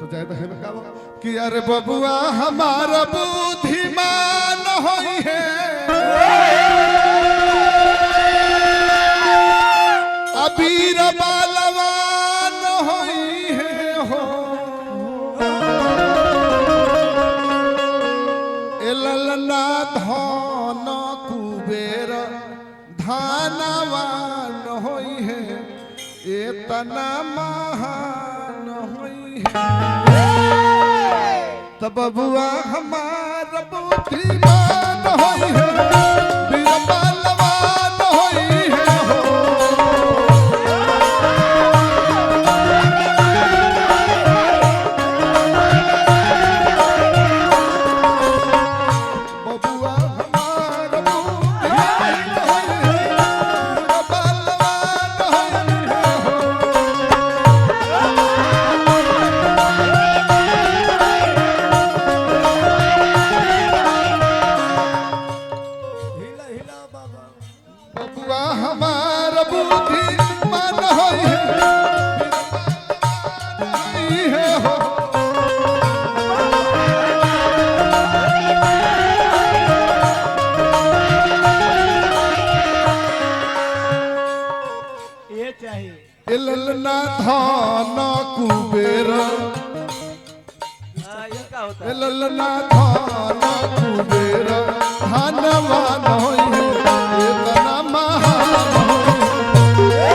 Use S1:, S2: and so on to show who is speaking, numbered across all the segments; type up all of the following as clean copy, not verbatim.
S1: तो जय तो है कि अरे बबुआ हमारा बुद्धिमान होई है अबीर बालवान होई है हो एललना धन कुबेर धानवान होई है एतना महान होई है तब बबुआ हमारा बुद्धिमान होई है वीर बलवान होई है हो बबुआ हमारा बुद्धिमान होई है वीर बलवान होई है हो बबुआ हमारा बुद्धिमान होई है हो
S2: ये चाहिए
S1: एललना धन कुबेर
S2: ये क्या होता है?
S1: एललना धन कुबेर धनवान होई है एतना महान होई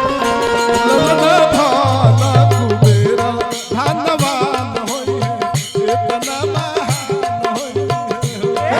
S1: एललना धन कुबेर धनवान होई है एतना महान होई है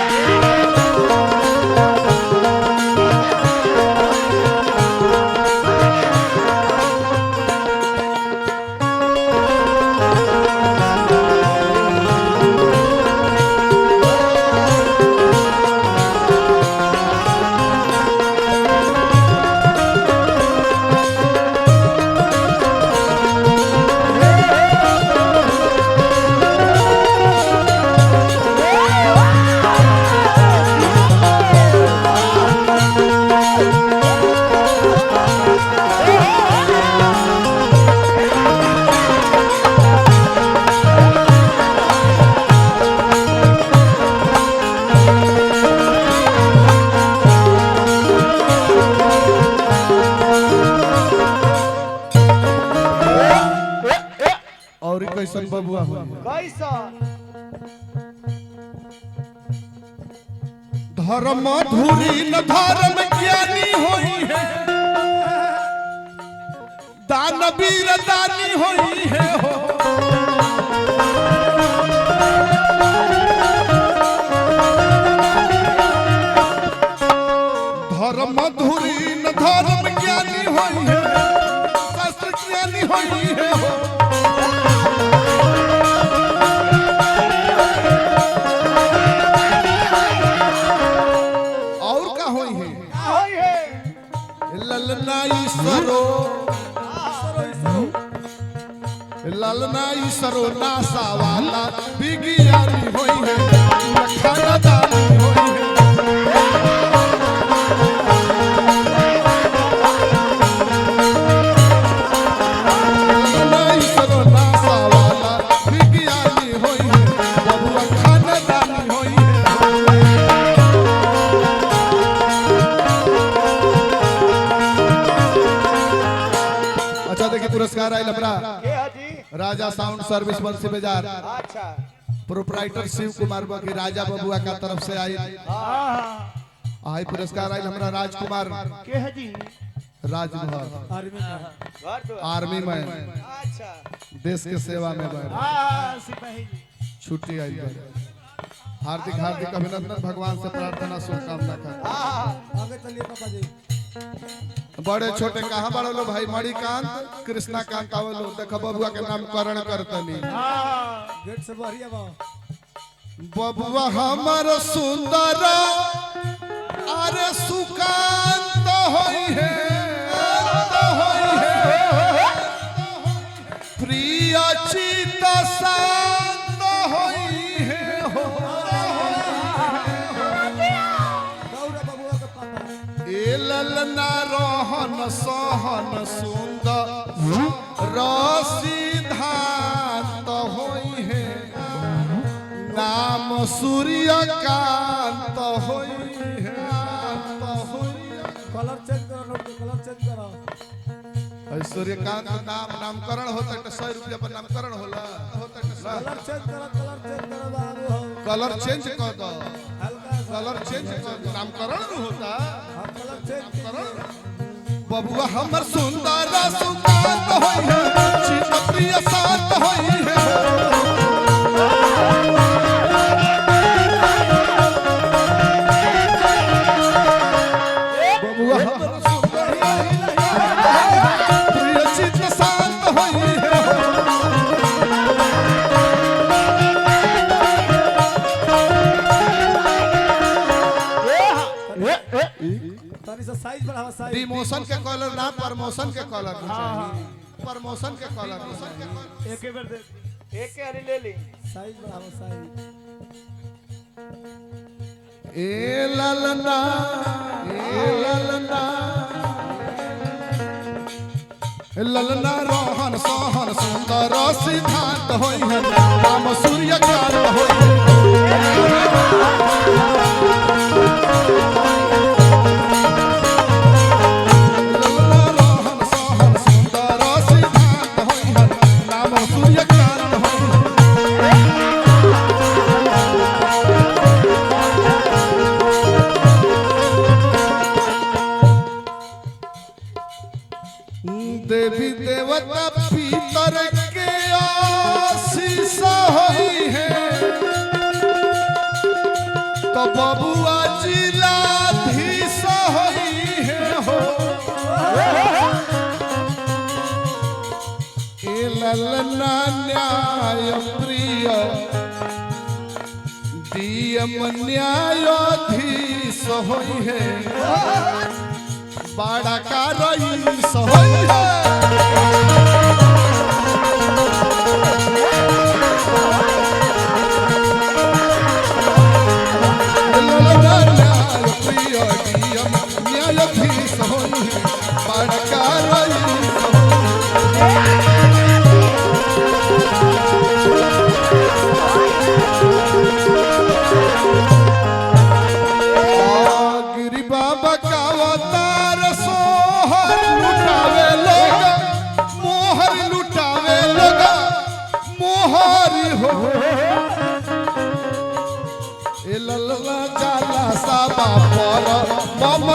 S1: और कैसन बबुआ हुआ
S2: कैसा
S1: धर्म धुरी न धर्म ज्ञानी होई है दानवीर दानी होई है हो धर्म धुरी न धर्म ज्ञानी होई है शास्त्र ज्ञानी होई है हो और का होई है
S2: होई है
S1: ललना ईश्वरो ललना ईश्वरो नासा वाला विज्ञानी होई है खानदानी होई है ललना ईश्वरो नासा वाला विज्ञानी होई है बबुआ खानदानी होई है अच्छा देखिए पुरस्कार आयल हमरा
S2: के हाजी
S1: राजा साउंड सर्विस बंसी बाजार
S2: अच्छा
S1: प्रोपराइटर शिव कुमार बकी राजा बबुआ का तरफ से आई
S2: हाँ
S1: आई पुरस्कार आयल हमरा राजकुमार
S2: के हाजी
S1: राजभर
S2: आर्मी में घर तो
S1: आर्मी में
S2: अच्छा
S1: देश के सेवा में बैठ
S2: हाँ सिपाही जी
S1: छुट्टी आई है हार्दिक हार्दिक अभिनंदन भगवान से प्रार्थना शुभकामना कर
S2: हाँ आगे चलिए पापा जी
S1: बड़े छोटे कहाँ बड़े लो भाई मणिकांत कृष्णाकांत आवलो देख बबुआ के नामकरण करतनी
S2: हाँ
S3: गेट से बढ़िया बा
S1: बबुआ हमर सुंदर अरे सुकांत होई है प्रिय चित शांत होई है हो ललना रोहन सोहन सुंदर सिद्धांत होई है नाम सूर्यकांत होई है
S2: कलर चेंज करो नोट के कलर चेंज करो
S1: सूर्यकांत नामकरण होता है 100 रुपया पर नामकरण होला
S2: कलर चेंज करो बाबू हो
S1: कलर चेंज कर दो
S2: हल्का सा
S1: कलर चेंज कर दो नामकरण नहीं होता
S2: हाँ, कलर चेंज
S1: बबुआ हमर सुंदर सुकांत होई है चित प्रिय शांत होई है बबुआ हमर सुंदर प्रिय चित शांत होई है
S2: तनी सा साइज बढ़ावा साइज
S1: डिमोशन के कलर ना प्रमोशन के कलर प्रमोशन के कलर
S2: एक बार दे
S3: एक के हरी ले ली
S2: साइज बढ़ावा साइज
S1: ए ललना ललना रोहन सोहन सुंदर सिद्धांत होई है नाम सूर्यकांत होई है ललना रोहन सोहन सुंदर सिद्धांत होई है नाम सूर्यकांत होई है देवी देवता पीतर के आशीष होई है तो बबुआ जिलाधीश होई है हो ए ललना न्याय प्रिय डीएम न्यायाधीश होई है बड़ा का रईस होई है ललना न्याय प्रिय डीएम न्यायाधीश होई है बड़ा का रईस गिरी बाबा का अवतार सोहर लुटावे लोग मोहर लुटावे लोग मोहरी हो ए ललला जाला साबा पर मम